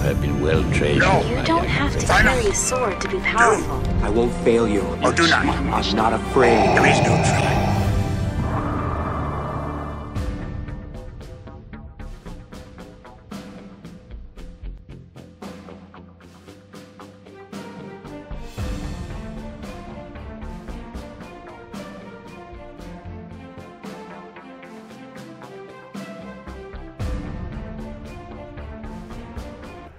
have been well trained. No. You don't have to carry a sword to be powerful. I won't fail you. Or do not. I'm not afraid. There is no try.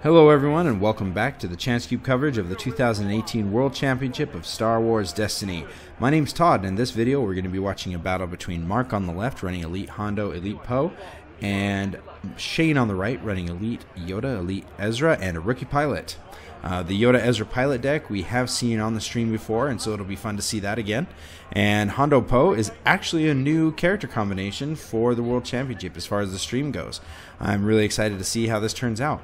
Hello everyone and welcome back to the Chance Cube coverage of the 2018 World Championship of Star Wars Destiny. My name's Todd, and in this video we're going to be watching a battle between Mark on the left running eHondo, ePoe, and Shane on the right running eYoda, eEzra, and a rookie pilot. The eYoda pilot deck we have seen on the stream before, and so it'll be fun to see that again. And Hondo Poe is actually a new character combination for the World Championship as far as the stream goes. I'm really excited to see how this turns out.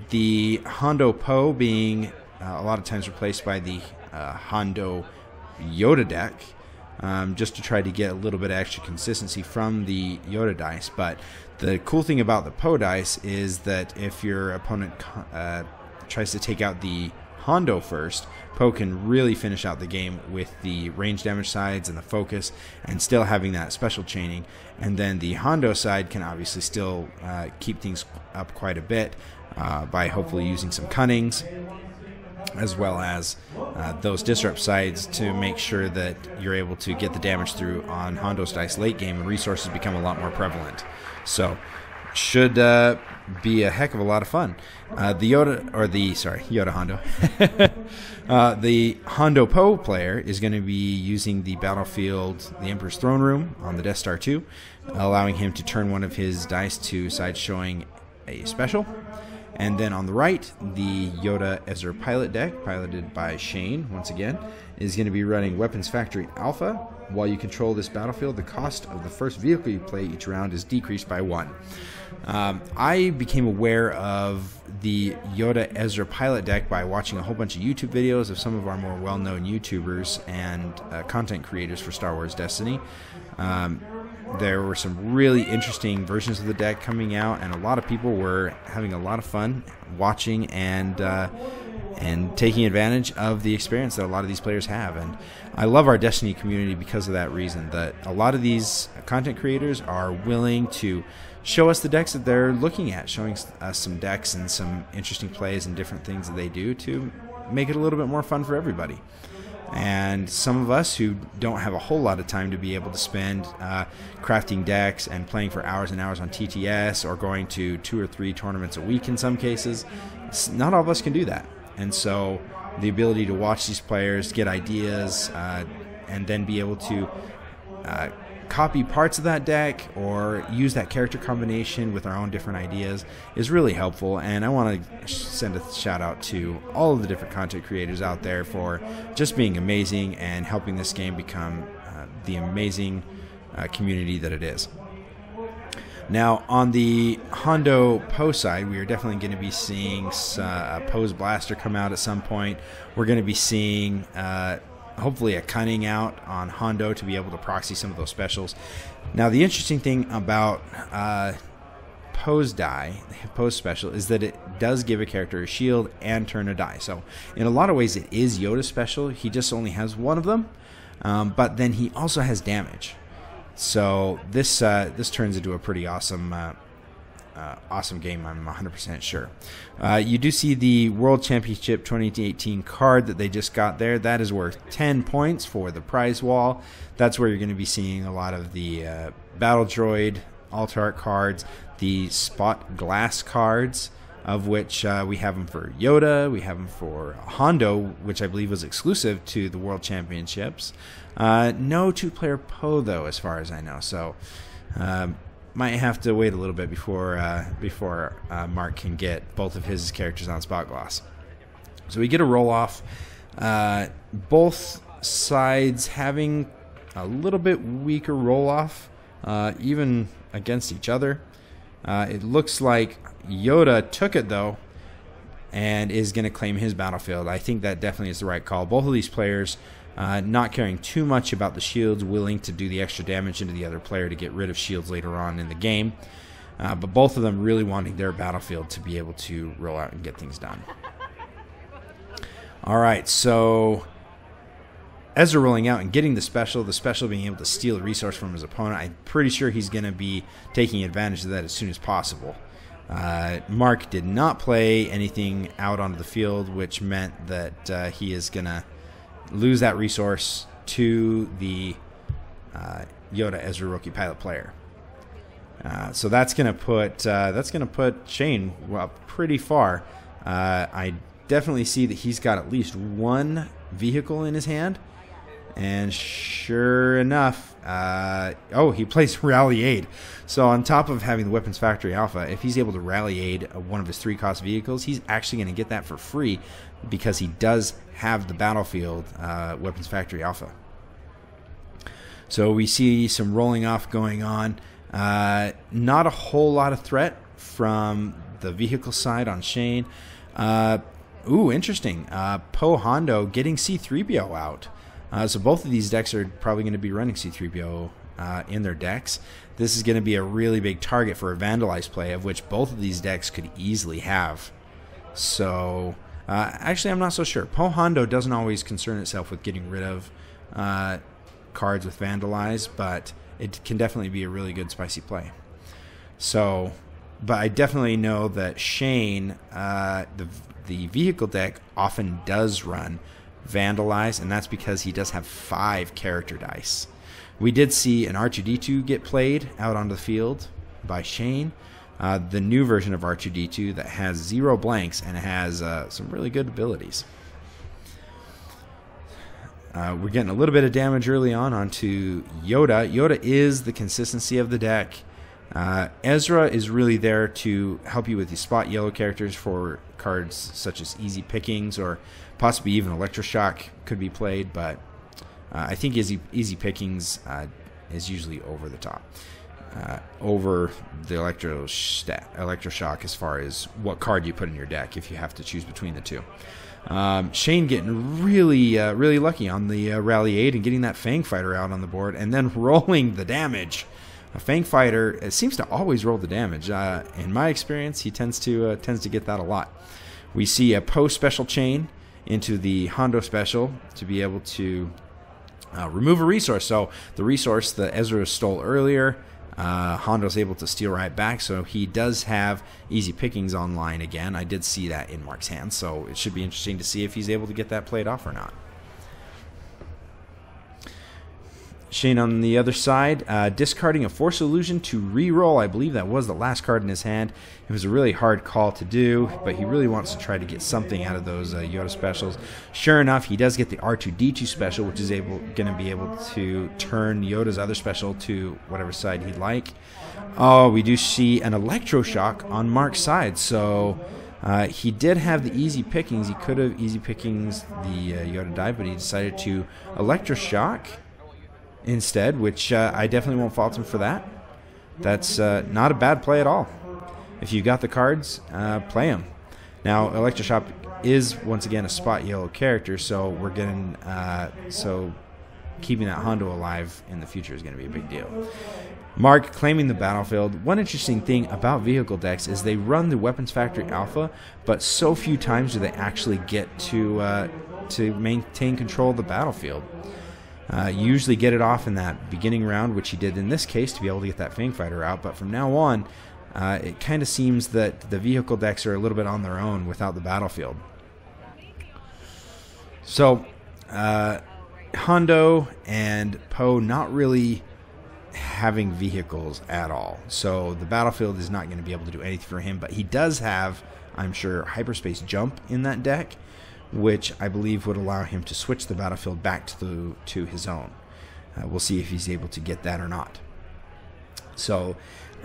The Hondo Poe being a lot of times replaced by the Hondo eYoda deck, just to try to get a little bit of extra consistency from the eYoda dice. But the cool thing about the Poe dice is that if your opponent tries to take out the Hondo first, Poe can really finish out the game with the range damage sides and the focus, and still having that special chaining. And then the Hondo side can obviously still keep things up quite a bit by hopefully using some cunnings, as well as those disrupt sides to make sure that you're able to get the damage through on Hondo's dice late game, and resources become a lot more prevalent. So should be a heck of a lot of fun. eYoda Hondo. The Hondo Poe player is going to be using the battlefield, the Emperor's Throne Room on the Death Star 2, allowing him to turn one of his dice to side showing a special. And then on the right, the eEzra pilot deck, piloted by Shane once again, is going to be running Weapons Factory Alpha. While you control this battlefield, the cost of the first vehicle you play each round is decreased by 1. I became aware of the eEzra pilot deck by watching a whole bunch of YouTube videos of some of our more well-known YouTubers and content creators for Star Wars Destiny. There were some really interesting versions of the deck coming out, and a lot of people were having a lot of fun watching and taking advantage of the experience that a lot of these players have. And I love our Destiny community because of that reason, that a lot of these content creators are willing to show us the decks that they're looking at, showing us some decks and some interesting plays and different things that they do to make it a little bit more fun for everybody. And some of us who don't have a whole lot of time to be able to spend crafting decks and playing for hours and hours on TTS, or going to 2 or 3 tournaments a week in some cases, not all of us can do that. And so the ability to watch these players, get ideas, and then be able to copy parts of that deck or use that character combination with our own different ideas is really helpful. And I want to send a shout out to all of the different content creators out there for just being amazing and helping this game become the amazing community that it is. Now, on the Hondo Poe side, we are definitely going to be seeing Poe's Blaster come out at some point. We're going to be seeing hopefully a cunning out on Hondo to be able to proxy some of those specials. Now, the interesting thing about Poe's special, is that it does give a character a shield and turn a die. So in a lot of ways it is Yoda's special. He just only has one of them, but then he also has damage. So this turns into a pretty awesome awesome game, I'm 100% sure. You do see the World Championship 2018 card that they just got there. That is worth 10 points for the prize wall. That's where you're going to be seeing a lot of the Battle Droid, Altar Art cards, the Spot Glass cards, of which we have them for Yoda, we have them for Hondo, which I believe was exclusive to the World Championships. No 2-player Poe, though, as far as I know. So might have to wait a little bit before Mark can get both of his characters on Spot Glass. So we get a roll-off. Both sides having a little bit weaker roll-off, even against each other. It looks like Yoda took it, though, and is going to claim his battlefield. I think that definitely is the right call. Both of these players not caring too much about the shields, willing to do the extra damage into the other player to get rid of shields later on in the game. but both of them really wanting their battlefield to be able to roll out and get things done. All right, so eZra rolling out and getting the special being able to steal a resource from his opponent. I'm pretty sure he's going to be taking advantage of that as soon as possible. Mark did not play anything out onto the field, which meant that he is going to lose that resource to the eYoda eZra rookie pilot player. So that's going to put Shane up pretty far. I definitely see that he's got at least one vehicle in his hand, and sure enough, he plays Rally Aid. So on top of having the Weapons Factory Alpha, if he's able to Rally Aid one of his 3-cost vehicles, he's actually going to get that for free because he does have the Battlefield Weapons Factory Alpha. So we see some rolling off going on. Not a whole lot of threat from the vehicle side on Shane. Interesting. eHondo getting C-3PO out. So both of these decks are probably going to be running C-3PO in their decks. This is going to be a really big target for a Vandalized play, of which both of these decks could easily have. So, actually, I'm not so sure. eHondo doesn't always concern itself with getting rid of cards with Vandalize, but it can definitely be a really good spicy play. So, but I definitely know that Shane, the vehicle deck often does run Vandalize, and that's because he does have 5 character dice. We did see an R2-D2 get played out onto the field by Shane. The new version of R2-D2 that has 0 blanks and it has some really good abilities. We're getting a little bit of damage early on onto eYoda. eYoda is the consistency of the deck. eZra is really there to help you with the spot yellow characters for cards such as Easy Pickings, or possibly even Electroshock could be played, but I think Easy Pickings is usually over the top. Over the Electroshock as far as what card you put in your deck if you have to choose between the two. Shane getting really lucky on the Rally Aid and getting that Fang Fighter out on the board and then rolling the damage. A Fang Fighter seems to always roll the damage. In my experience, he tends to get that a lot. We see a ePoe special chain into the Hondo special to be able to remove a resource. So the resource that eZra stole earlier, Hondo's able to steal right back, so he does have Easy Pickings online again. I did see that in Mark's hand, so it should be interesting to see if he's able to get that played off or not. Shane on the other side, discarding a Force Illusion to re-roll. I believe that was the last card in his hand. It was a really hard call to do, but he really wants to try to get something out of those eYoda specials. Sure enough, he does get the R2-D2 special, which is going to be able to turn Yoda's other special to whatever side he'd like. Oh, we do see an Electroshock on Mark's side, so he did have the Easy Pickings. He could have Easy Pickings the eYoda die, but he decided to Electroshock instead, which I definitely won't fault him for that. That's not a bad play at all. If you got the cards, play them. Now, Electroshock is once again a spot yellow character, so we're getting keeping that Hondo alive in the future is going to be a big deal. Mark claiming the battlefield. One interesting thing about vehicle decks is they run the Weapons Factory Alpha, but so few times do they actually get to maintain control of the battlefield. You usually get it off in that beginning round, which he did in this case to be able to get that Fang Fighter out, but from now on, it kind of seems that the vehicle decks are a little bit on their own without the battlefield. So, Hondo and ePoe not really having vehicles at all, so the battlefield is not going to be able to do anything for him, but he does have, I'm sure, Hyperspace Jump in that deck, which I believe would allow him to switch the battlefield back to his own. We'll see if he's able to get that or not. So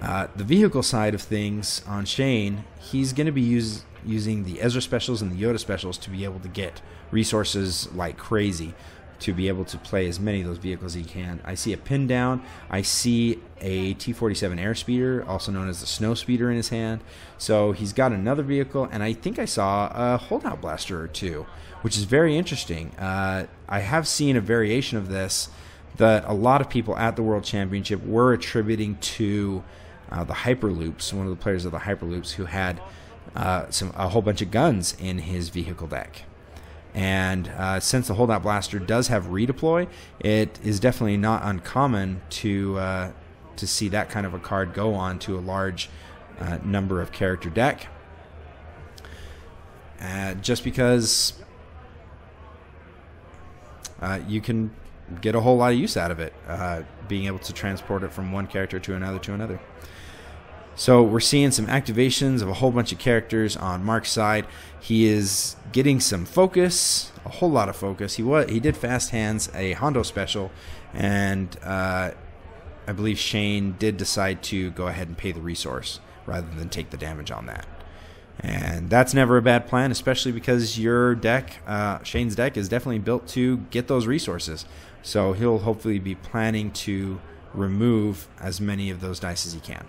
the vehicle side of things on Shane, he's going to be using the eZra specials and the eYoda specials to be able to get resources like crazy, to be able to play as many of those vehicles as he can. I see a pin down. I see a T-47 airspeeder, also known as the snow speeder, in his hand. So he's got another vehicle, and I think I saw a holdout blaster or two, which is very interesting. I have seen a variation of this that a lot of people at the World Championship were attributing to the Hyperloops, one of the players of the Hyperloops, who had a whole bunch of guns in his vehicle deck. And since the Holdout Blaster does have redeploy, it is definitely not uncommon to see that kind of a card go on to a large number of character deck. Just because you can get a whole lot of use out of it, being able to transport it from one character to another. So we're seeing some activations of a whole bunch of characters on Mark's side. He is getting some focus, a whole lot of focus. He did fast hands a Hondo special, and I believe Shane did decide to go ahead and pay the resource rather than take the damage on that. And that's never a bad plan, especially because your deck, Shane's deck, is definitely built to get those resources. So he'll hopefully be planning to remove as many of those dice as he can.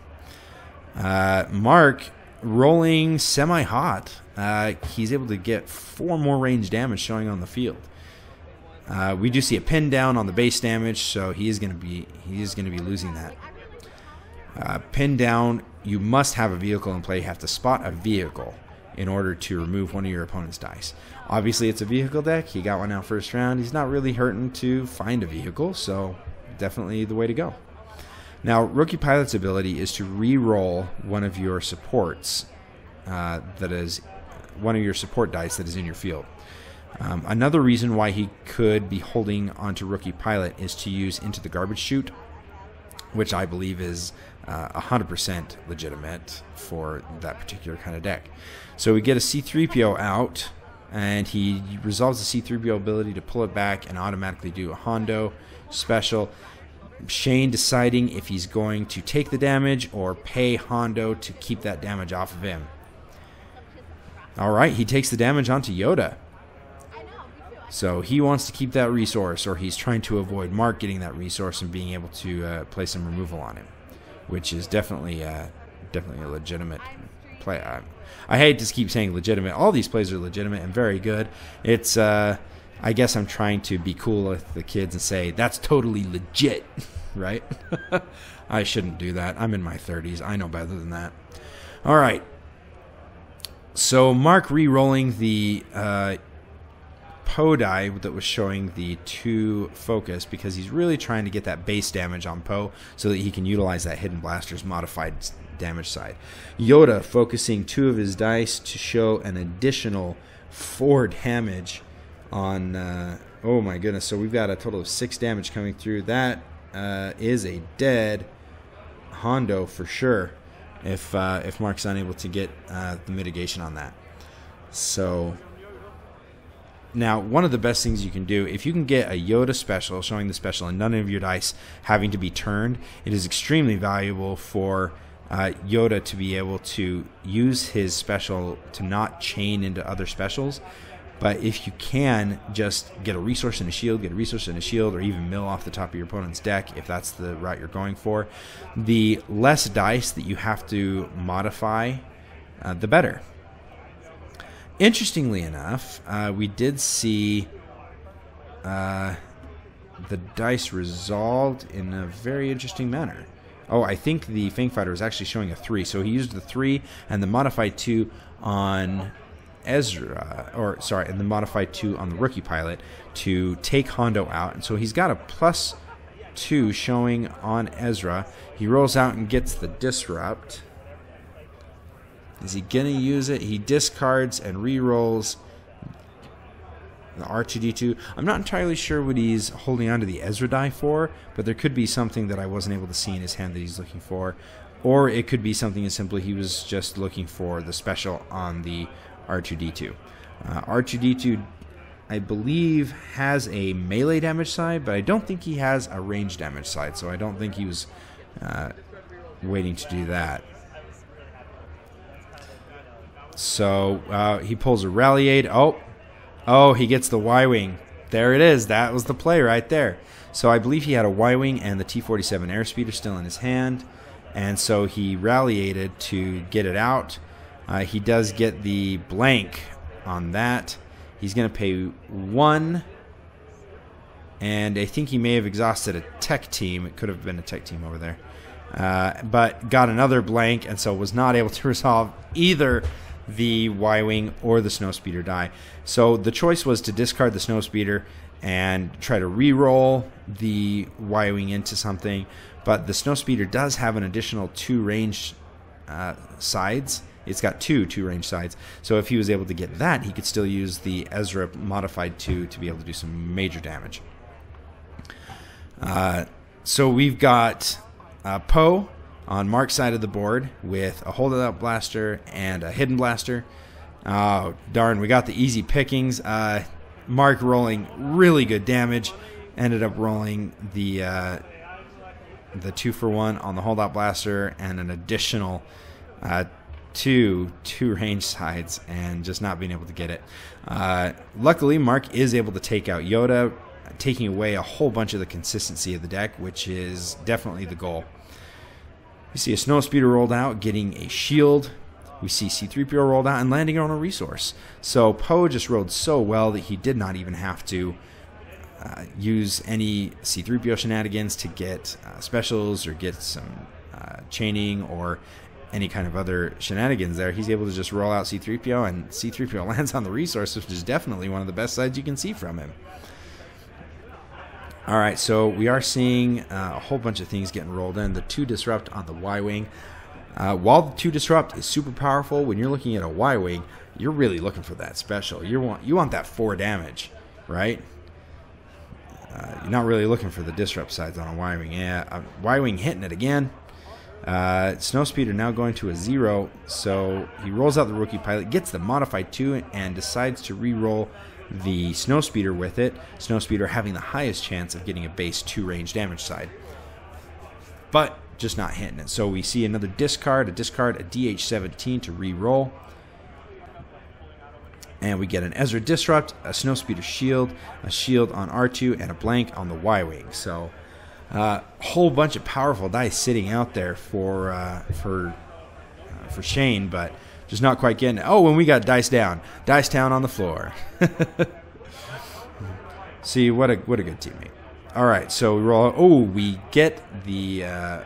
Mark, rolling semi-hot, he's able to get 4 more range damage showing on the field. We do see a pin down on the base damage, so he is going to be losing that. Pin down, you must have a vehicle in play. You have to spot a vehicle in order to remove one of your opponent's dice. Obviously, it's a vehicle deck. He got one out first round. He's not really hurting to find a vehicle, so definitely the way to go. Now, Rookie Pilot's ability is to re-roll one of your supports, that is one of your support dice that is in your field. Another reason why he could be holding onto Rookie Pilot is to use Into the Garbage Chute, which I believe is 100% legitimate for that particular kind of deck. So we get a C-3PO out, and he resolves the C-3PO ability to pull it back and automatically do a Hondo special. Shane deciding if he's going to take the damage or pay Hondo to keep that damage off of him. Alright, he takes the damage onto Yoda. So he wants to keep that resource, or he's trying to avoid Mark getting that resource and being able to play some removal on him, which is definitely a legitimate play. I hate to keep saying legitimate. All these plays are legitimate and very good. It's I guess I'm trying to be cool with the kids and say that's totally legit, right? I shouldn't do that. I'm in my 30s. I know better than that. All right. So Mark re-rolling the Poe die that was showing the 2 focus, because he's really trying to get that base damage on Poe so that he can utilize that Hidden Blaster's modified damage side. Yoda focusing 2 of his dice to show an additional 4 damage on oh my goodness, so we've got a total of 6 damage coming through. That is a dead Hondo for sure if Mark's unable to get the mitigation on that. So now, one of the best things you can do, if you can get a Yoda special showing the special and none of your dice having to be turned, it is extremely valuable for Yoda to be able to use his special to not chain into other specials. But if you can just get a resource and a shield, or even mill off the top of your opponent's deck, if that's the route you're going for, the less dice that you have to modify, the better. Interestingly enough, we did see the dice resolved in a very interesting manner. Oh, I think the Fang Fighter was actually showing a 3, so he used the 3 and the modified 2 on eEzra, and the modified 2 on the Rookie Pilot to take Hondo out, and so he's got a +2 showing on eEzra. He rolls out and gets the Disrupt. Is he gonna use it? He discards and re-rolls the R2-D2. I'm not entirely sure what he's holding onto the eEzra die for, but there could be something that I wasn't able to see in his hand that he's looking for, or it could be something as simply he was just looking for the special on the R2-D2. R2-D2, I believe, has a melee damage side, but I don't think he has a range damage side, so I don't think he was waiting to do that. So he pulls a Rally Aid. Oh, he gets the Y-Wing. There it is. That was the play right there. So I believe he had a Y-Wing and the T-47 Airspeeder still in his hand, and so he Rally Aided to get it out. He does get the blank on that. He's going to pay 1, and I think he may have exhausted a tech team. It could have been a tech team over there. but got another blank, and so was not able to resolve either the Y-Wing or the Snowspeeder die. So the choice was to discard the Snowspeeder and try to re-roll the Y-Wing into something, but the Snowspeeder does have an additional 2 range sides. It's got two range sides, so if he was able to get that, he could still use the eEzra modified 2 to be able to do some major damage. So we've got Poe on Mark's side of the board with a holdout blaster and a hidden blaster. Oh, darn, we got the easy pickings. Mark rolling really good damage. Ended up rolling the 2-for-1 on the holdout blaster and an additional two range sides and just not being able to get it. Luckily, Mark is able to take out Yoda, taking away a whole bunch of the consistency of the deck, which is definitely the goal. We see a Snowspeeder rolled out, getting a shield. We see C-3PO rolled out and landing on a resource. So Poe just rolled so well that he did not even have to use any C-3PO shenanigans to get specials or get some chaining or any kind of other shenanigans there. He's able to just roll out C-3PO, and C-3PO lands on the resource, which is definitely one of the best sides you can see from him. All right, so we are seeing a whole bunch of things getting rolled in. The 2 Disrupt on the Y-Wing. While the 2 Disrupt is super powerful, when you're looking at a Y-Wing, you're really looking for that special. You want that 4 damage, right? You're not really looking for the Disrupt sides on a Y-Wing. Yeah, Y-Wing hitting it again. Snowspeeder now going to a 0, so he rolls out the rookie pilot, gets the modified 2, and decides to re-roll the Snowspeeder with it. Snowspeeder having the highest chance of getting a base 2 range damage side, but just not hitting it. So we see another discard, a DH-17 to re-roll, and we get an eEzra Disrupt, a Snowspeeder shield, a shield on R2, and a blank on the Y-Wing. So whole bunch of powerful dice sitting out there for Shane, but just not quite getting it. Oh, and we got Dice Down on the floor. See, what a good teammate. All right, so we roll. Oh, we get the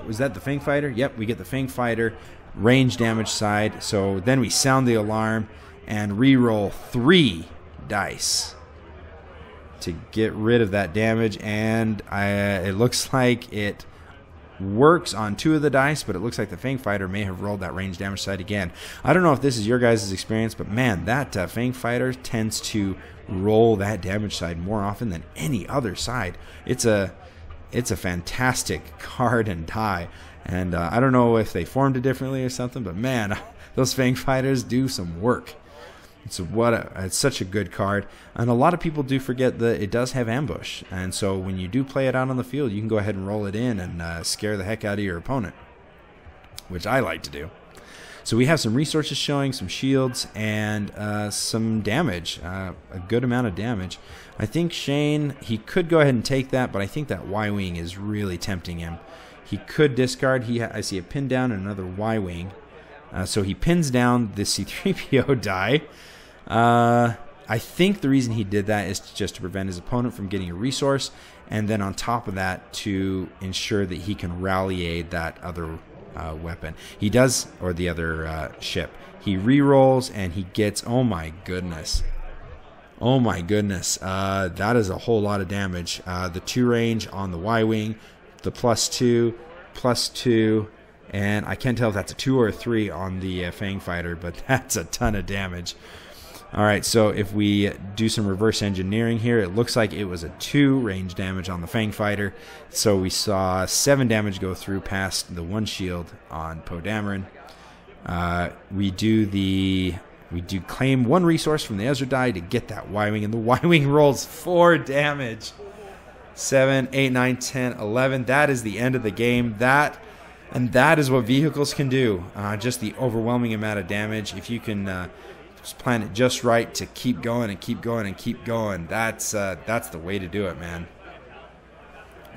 was that the Fang Fighter? Yep, we get the Fang Fighter range damage side. So then we sound the alarm and re-roll 3 dice to get rid of that damage, and it looks like it works on 2 of the dice, but it looks like the Fang Fighter may have rolled that range damage side again. I don't know if this is your guys' experience, but man, that Fang Fighter tends to roll that damage side more often than any other side. It's a fantastic card and die, and I don't know if they formed it differently or something, but man, those Fang Fighters do some work. It's such a good card, and a lot of people do forget that it does have ambush, and so when you do play it out on the field, you can go ahead and roll it in and scare the heck out of your opponent, which I like to do. So we have some resources showing, some shields, and some damage, a good amount of damage. I think Shane, he could go ahead and take that, but I think that Y-Wing is really tempting him. He could discard. I see a pin down and another Y-Wing. So he pins down the C-3PO die. I think the reason he did that is just to prevent his opponent from getting a resource, and then on top of that to ensure that he can rally aid that other weapon. He does, or the other ship. He re-rolls and he gets, oh my goodness. That is a whole lot of damage. The 2 range on the Y-Wing, the +2, and I can't tell if that's a 2 or a 3 on the Fang Fighter, but that's a ton of damage. All right, so if we do some reverse engineering here, it looks like it was a 2 range damage on the Fang Fighter. So we saw 7 damage go through past the 1 shield on Poe Dameron. We do claim 1 resource from the eEzra die to get that Y-Wing, and the Y-Wing rolls 4 damage. 7, 8, 9, 10, 11. That is the end of the game. That is what vehicles can do. Just the overwhelming amount of damage. If you can plan it just right to keep going and keep going and keep going, that's the way to do it, man.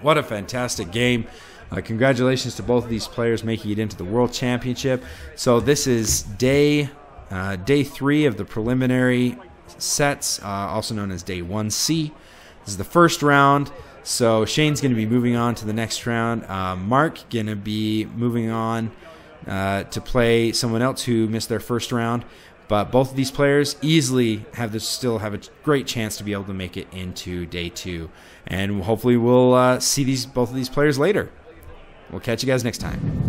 What a fantastic game. Congratulations to both of these players making it into the World Championship. So this is day 3 of the preliminary sets, also known as day 1C. This is the first round. So Shane's going to be moving on to the next round. Mark going to be moving on to play someone else who missed their first round. But both of these players easily still have a great chance to be able to make it into day 2. And hopefully we'll see both of these players later. We'll catch you guys next time.